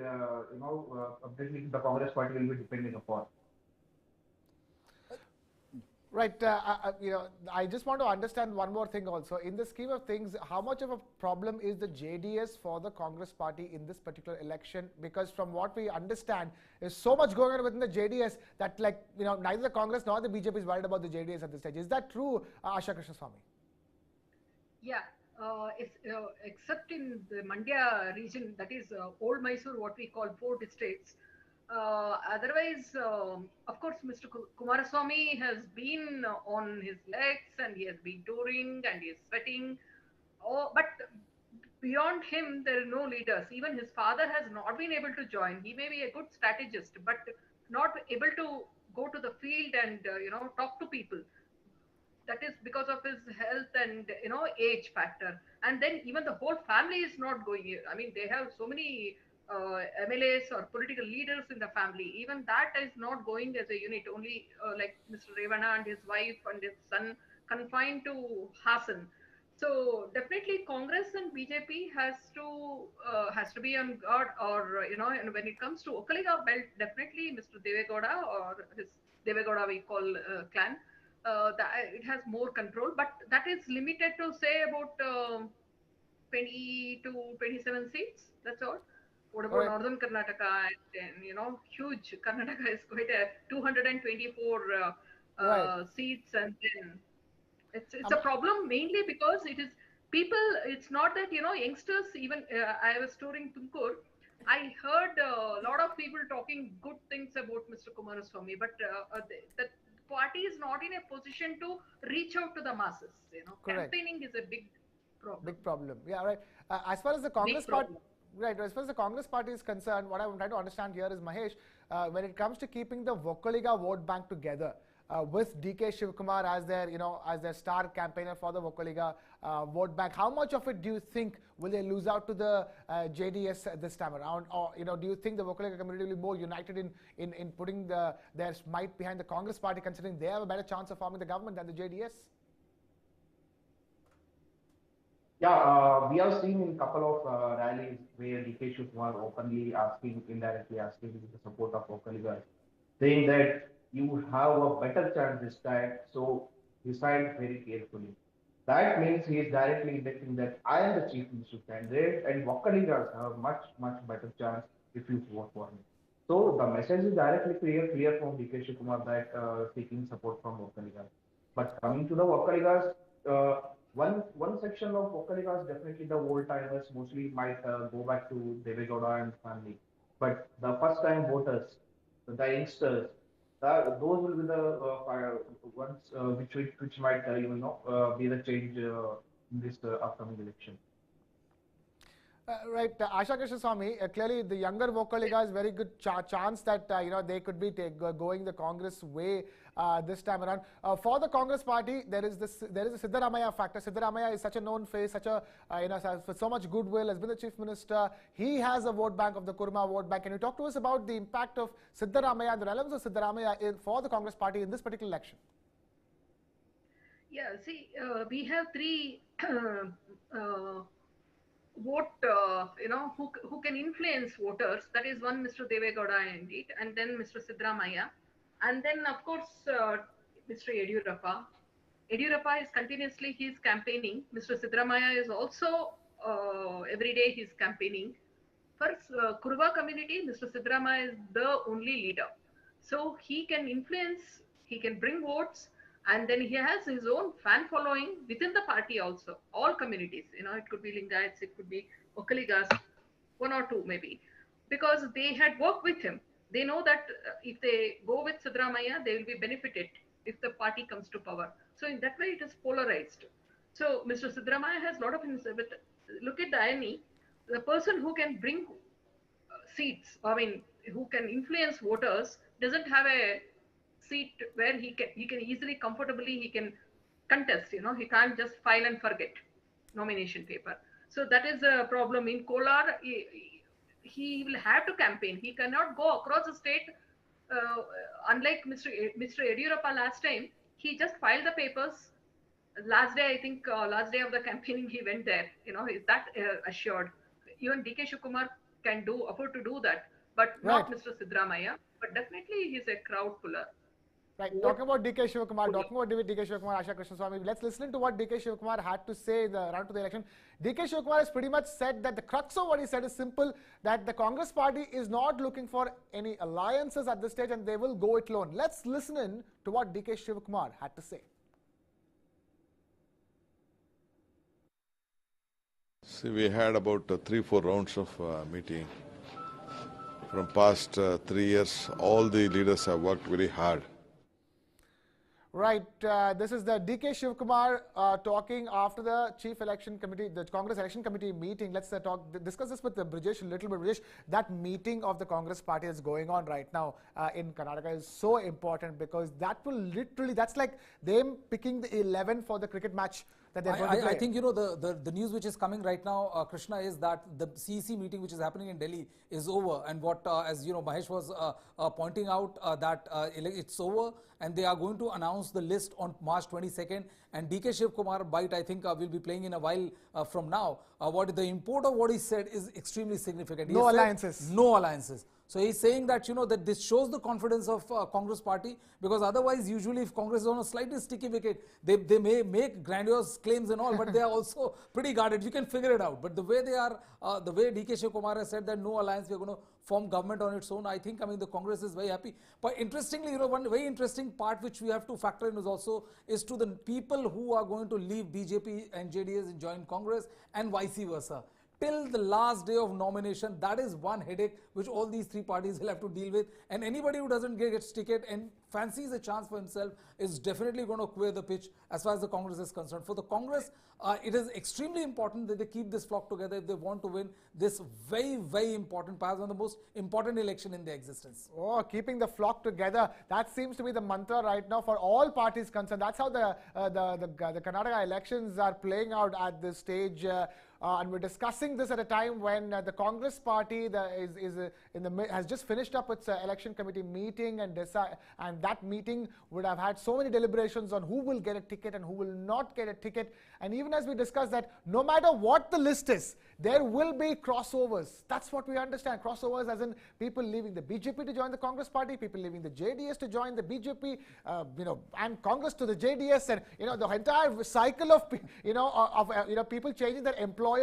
completely the Congress party will be depending upon. Right. I just want to understand one more thing also. In the scheme of things, how much of a problem is the JDS for the Congress party in this particular election? Because from what we understand, there's so much going on within the JDS that, neither the Congress nor the BJP is worried about the JDS at this stage. Is that true, Asha Krishnaswamy? Yeah. Except in the Mandya region, that is old Mysore, what we call 4 districts. Otherwise, of course, Mr. Kumaraswamy has been on his legs and he has been touring and he is sweating. But beyond him, there are no leaders. Even his father has not been able to join. He may be a good strategist, but not able to go to the field and talk to people. That is because of his health and age factor. And then even the whole family is not going. I mean, they have so many MLAs or political leaders in the family. Even that is not going as a unit. Only like Mr. Revana and his wife and his son confined to Hassan. So definitely Congress and BJP has to be on guard. Or and when it comes to Okaliga belt, definitely Mr. Devegowda or his Devegowda we call clan. It has more control, but that is limited to say about 20 to 27 seats. That's all. What about Northern Karnataka? And huge. Karnataka is quite a 224 seats, and then it's a problem mainly because it is people. It's not that youngsters. Even I was touring Tumkur. I heard a lot of people talking good things about Mr. Kumaraswamy, but that party is not in a position to reach out to the masses. Campaigning is a big problem. Big problem. Yeah, right. As far as the Congress party, right. As far as the Congress party is concerned, what I'm trying to understand here is, Mahesh, when it comes to keeping the Vokaliga vote bank together, with DK Shivakumar as their star campaigner for the Vokaliga vote bank, how much of it do you think will they lose out to the JDS this time around, or do you think the Vokaliga community will be more united in putting their might behind the Congress party, considering they have a better chance of forming the government than the JDS? Yeah, we have seen in a couple of rallies where DK Shivakumar openly indirectly asking the support of Vokaligas, saying that you have a better chance this time, so decide very carefully. That means he is directly indicating that I am the chief minister candidate and Vokkaligas have a much, much better chance if you vote for me. So the message is directly clear from DK Shivakumar that seeking support from Vokkaligas. But coming to the Vokkaligas, one section of Vokkaligas, definitely the old timers mostly might go back to Devegowda and family. But the first time voters, the youngsters, those will be the ones which might be the change in this upcoming election. Right, Asha Krishnaswamy, clearly the younger Vokaliga is very good chance that they could be going the Congress way this time around. For the Congress party, there is a Siddaramaiah factor. Siddaramaiah is such a known face, such a for so much goodwill, has been the chief minister. He has a vote bank of the Kurma vote bank. Can you talk to us about the impact of Siddaramaiah and the relevance of Siddaramaiah for the Congress party in this particular election? Yeah, see, we have three vote, who can influence voters. That is one, Mr. Devegowda indeed, and then Mr. Siddaramaiah, and then of course Mr. Yediyurappa. Yediyurappa is continuously he is campaigning. Mr. Siddaramaiah is also every day he is campaigning. For Kurva community, Mr. Siddaramaiah is the only leader, so he can influence, he can bring votes. And then he has his own fan following within the party also, all communities. It could be Lingayats, it could be Vokkaligas, one or two maybe. Because they had worked with him. They know that if they go with Siddaramaiah, they will be benefited if the party comes to power. So in that way, it is polarized. So Mr. Siddaramaiah has a lot of, but look at the irony, the person who can bring seats, who can influence voters, doesn't have a seat where he can easily, comfortably, he can contest. He can't just file and forget nomination paper. So that is a problem in Kolar. He will have to campaign. He cannot go across the state unlike Mr. Yediyurappa last time, he just filed the papers. Last day, I think, last day of the campaigning, he went there. Is that assured? Even DK Shivakumar can afford to do that, but Right. not Mr. Sidramaya. But definitely, he's a crowd puller. Right, talking about DK Shivakumar, DK Shivakumar, Asha Krishnaswamy, let's listen to what DK Shivakumar had to say in the run to the election. DK Shivakumar has pretty much said that the crux of what he said is simple, that the Congress party is not looking for any alliances at this stage and they will go it alone. Let's listen in to what DK Shivakumar had to say. See, we had about 3-4 rounds of meeting. From past 3 years, all the leaders have worked very hard. Right, this is the DK Shivakumar talking after the Chief Election Committee, the Congress Election Committee meeting. Let's discuss this with Brijesh a little bit. Brijesh, that meeting of the Congress party that's going on right now in Karnataka is so important because that will literally, that's like them picking the 11 for the cricket match that they're going to play. I think, the news which is coming right now, Krishna, is that the CEC meeting which is happening in Delhi is over. And what, as Mahesh was pointing out, that it's over and they are going to announce the list on March 22nd. And DK Shivakumar bite, I think, will be playing in a while from now. What the import of what he said is extremely significant. No alliances. No alliances. So he's saying that, that this shows the confidence of Congress party, because otherwise, usually if Congress is on a slightly sticky wicket, they may make grandiose claims and all, but they are also pretty guarded. You can figure it out. But the way they are, the way DK Shivakumar has said that no alliance, we're going to form government on its own, I think, the Congress is very happy. But interestingly, one very interesting part which we have to factor in is to the people who are going to leave BJP and JDS and join Congress and vice versa. Till the last day of nomination, that is one headache which all these three parties will have to deal with. And anybody who doesn't get its ticket and fancies a chance for himself is definitely going to queer the pitch as far as the Congress is concerned. For the Congress, it is extremely important that they keep this flock together if they want to win this very, very important, perhaps one of the most important election in their existence. Oh, keeping the flock together. That seems to be the mantra right now for all parties concerned. That's how the Karnataka elections are playing out at this stage. And we're discussing this at a time when the Congress party has just finished up its election committee meeting, and that meeting would have had so many deliberations on who will get a ticket and who will not get a ticket. And even as we discussed that, no matter what the list is, there will be crossovers. That's what we understand. Crossovers as in people leaving the BJP to join the Congress party, people leaving the JDS to join the BJP, and Congress to the JDS, and the entire cycle of people changing their employers.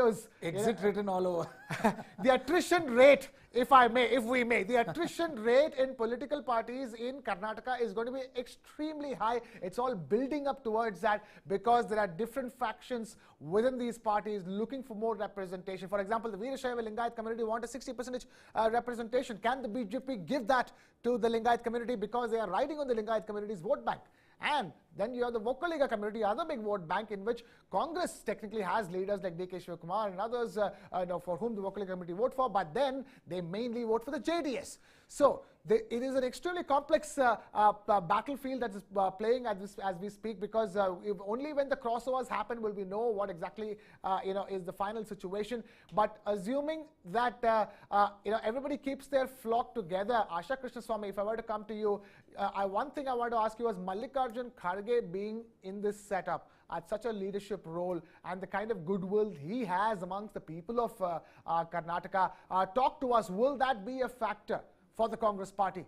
Exit written all over. The attrition rate, if we may, the attrition rate in political parties in Karnataka is going to be extremely high. It's all building up towards that because there are different factions within these parties looking for more representation. For example, the Veerashaiva Lingayat community want a 60% representation. Can the BJP give that to the Lingayat community because they are riding on the Lingayat community's vote bank? And then you have the Vokaliga community, other big vote bank in which Congress technically has leaders like DK Shivakumar and others for whom the Vokaliga community vote for, but then they mainly vote for the JDS. So it is an extremely complex battlefield that is playing as we speak, because only when the crossovers happen will we know what exactly is the final situation. But assuming that everybody keeps their flock together, Asha Krishnaswamy, if I were to come to you, one thing I want to ask you was Mallikarjun Kharge being in this setup at such a leadership role and the kind of goodwill he has amongst the people of Karnataka. Talk to us, will that be a factor for the Congress party?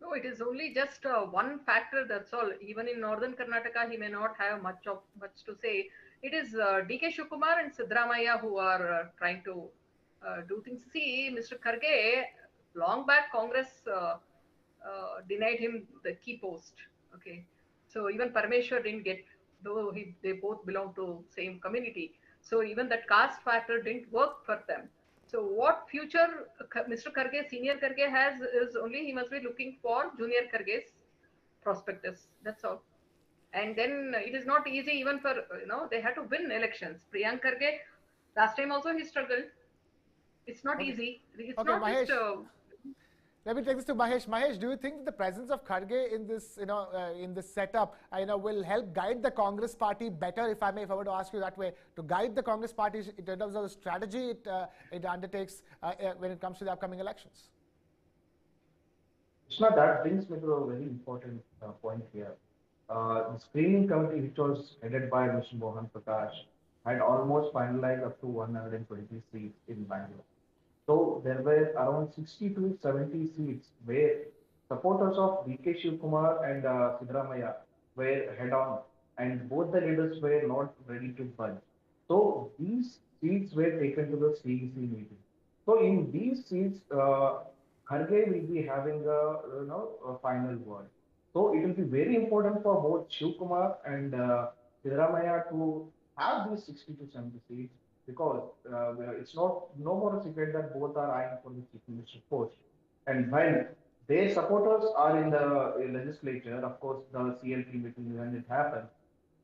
No, it is only just one factor, that's all. Even in northern Karnataka, he may not have much to say. It is DK Shivakumar and Sidramaya who are trying to do things. See, Mr. Kharge, long back Congress denied him the key post. Okay, so even Parmeshwar didn't get, though they both belong to same community. So even that caste factor didn't work for them. So what future Mr. Kharge, senior Kharge has is only he must be looking for junior Kharge's prospectus. That's all. And then it is not easy even for, they had to win elections. Priyank Kharge, last time also he struggled. It's not easy. It's not Mahesh, just... let me take this to Mahesh. Mahesh, do you think the presence of Kharge in this, in this setup, will help guide the Congress party better, if I were to ask you that way, to guide the Congress party in terms of the strategy it undertakes when it comes to the upcoming elections? Krishna, that brings me to a very important point here. The screening committee, which was headed by Mr. Mohan Prakash, had almost finalized up to 120 seats in Bangalore. So there were around 60 to 70 seats where supporters of DK Shivkumar and Sidramaya were head on, and both the leaders were not ready to budge. So these seats were taken to the CEC meeting. So in these seats, Kharge will be having a final word. So it will be very important for both Shivkumar and Sidramaya to have these 60 to 70 seats because it's not no more a secret that both are eyeing for the chief minister post. And while their supporters are in the legislature, of course, the CLP meeting when it happens,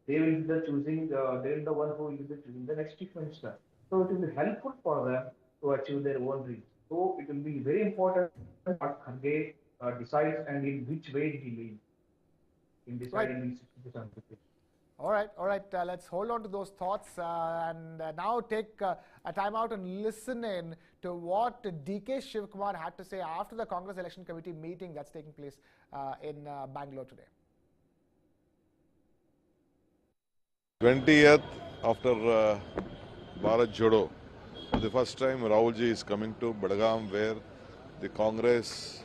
they will be the choosing. They will the one who will be choosing the next chief minister. So it will be helpful for them to achieve their own dreams. So it will be very important what Kharge decides and in which way he leads in Right. deciding these 60 to 70. All right, all right. Let's hold on to those thoughts and now take a time out and listen in to what DK Shivkumar had to say after the Congress Election Committee meeting that's taking place in Bangalore today. 20th after Bharat Jodo, for the first time Rahulji is coming to Badgam where the Congress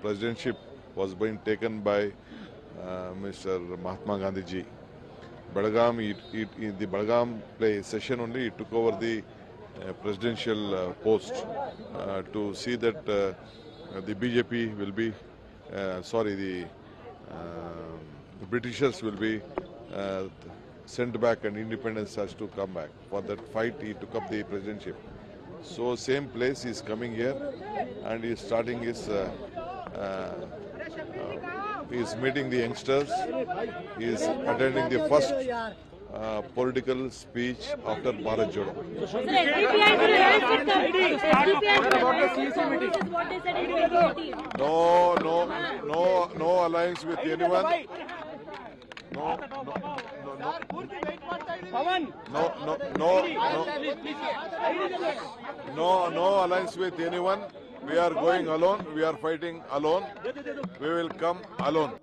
presidentship was being taken by Mr. Mahatma Gandhi ji. Badgam, in the Badgam session only, he took over the presidential post to see that the BJP will be, the Britishers will be sent back and independence has to come back. For that fight, he took up the presidentship. So same place he is coming here and he is starting his he is meeting the youngsters. He is attending the first political speech after Bharat Jodo. No alliance with anyone. No alliance with anyone. We are going alone. We are fighting alone. We will come alone.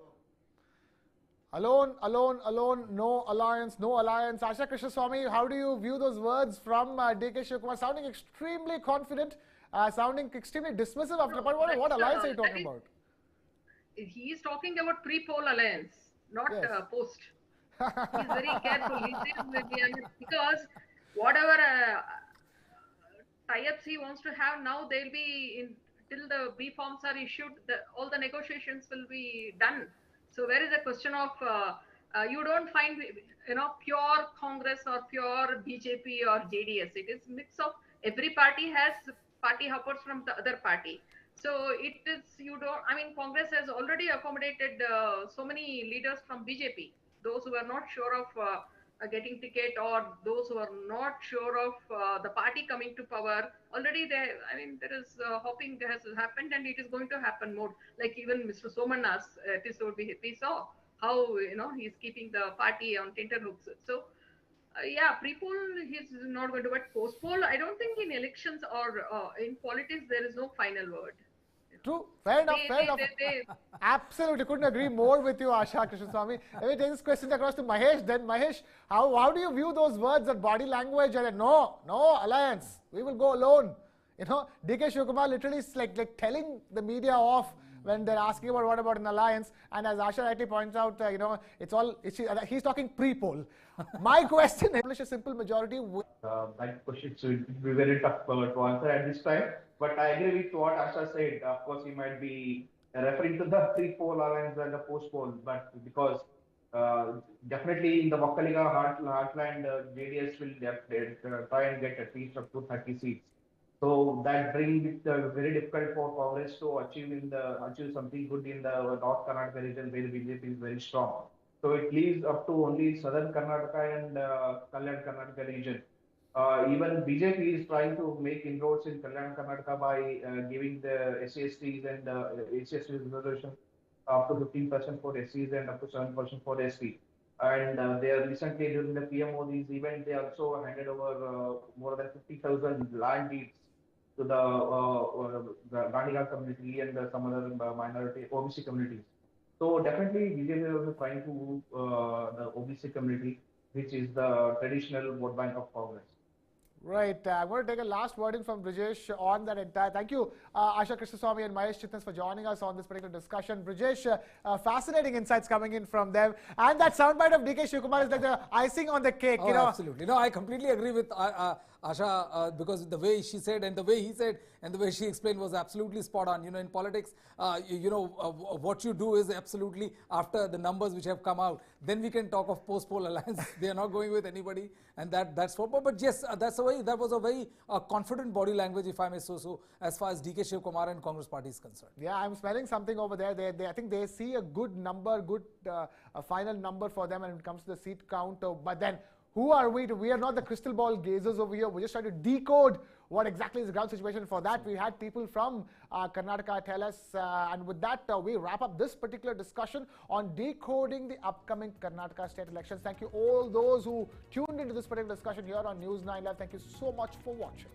Alone, alone, alone, no alliance, no alliance. Asha Krishnaswamy, how do you view those words from DK Shivkumar? Sounding extremely confident, sounding extremely dismissive after what alliance are you talking about? He is talking about pre-poll alliance, not Yes. post. He's very careful. He says because whatever tie-ups he wants to have now, they'll be in till the B forms are issued. All the negotiations will be done. So where is the question of you don't find pure Congress or pure BJP or JDS. It is mix of every party has party hoppers from the other party. So it is Congress has already accommodated so many leaders from BJP. Those who are not sure of getting ticket or those who are not sure of the party coming to power, already there is hopping has happened and it is going to happen more. Like even Mr. Somanna's episode, we saw how he's keeping the party on tenterhooks. So yeah, pre-poll he's not going to, but post-poll I don't think in elections or in politics there is no final word. True. Fair enough. Fair enough. Absolutely. Couldn't agree more with you, Asha Krishnaswamy. Let me take this question across to Mahesh. Then, Mahesh, how do you view those words, that body language? And no alliance. We will go alone. DK Shivkumar literally is like telling the media off when they're asking about what about an alliance. And as Asha rightly points out, he's talking pre-poll. My question is a simple majority. That question should be very tough to answer at this time. But I agree with what Asha said. Of course, he might be referring to the pre-poll alliance and the post-poll, but because definitely in the Vakkaliga heartland, JDS will try and get at least up to 30 seats. So that brings it very difficult for Congress to achieve something good in the North Karnataka region where BJP is very strong. So it leaves up to only Southern Karnataka and Kalyan Karnataka region. Even BJP is trying to make inroads in Kalyan Karnataka by giving the SCSTs and SCST reservation up to 15% for SCs and up to 7% for ST. And they are recently during the PM Modi's event, they also handed over more than 50,000 land deeds to the Gandhiga community and some other minority OBC communities. So definitely BJP is also trying to move the OBC community, which is the traditional vote bank of Congress. Right. I'm going to take a last word in from Brijesh on that entire. Thank you, Asha Krishnaswamy and Mahesh Chitnas, for joining us on this particular discussion. Brijesh, fascinating insights coming in from them. And that soundbite of DK Shivkumar is like the icing on the cake. Oh, you know. Absolutely. No, I completely agree with Asha because the way she said and the way he said and the way she explained was absolutely spot on. You know, in politics, what you do is absolutely after the numbers which have come out, then we can talk of post-poll alliance. They are not going with anybody, and that's what. But yes, that was a very confident body language, if I may so as far as DK Shivkumar and Congress party is concerned. Yeah, I'm smelling something over there. I think they see a good number, a final number for them when it comes to the seat count. But then, who are we? We are not the crystal ball gazers over here. We're just trying to decode what exactly is the ground situation. For that, we had people from Karnataka tell us. And with that, we wrap up this particular discussion on decoding the upcoming Karnataka state elections. Thank you all those who tuned into this particular discussion here on News 9 Live. Thank you so much for watching.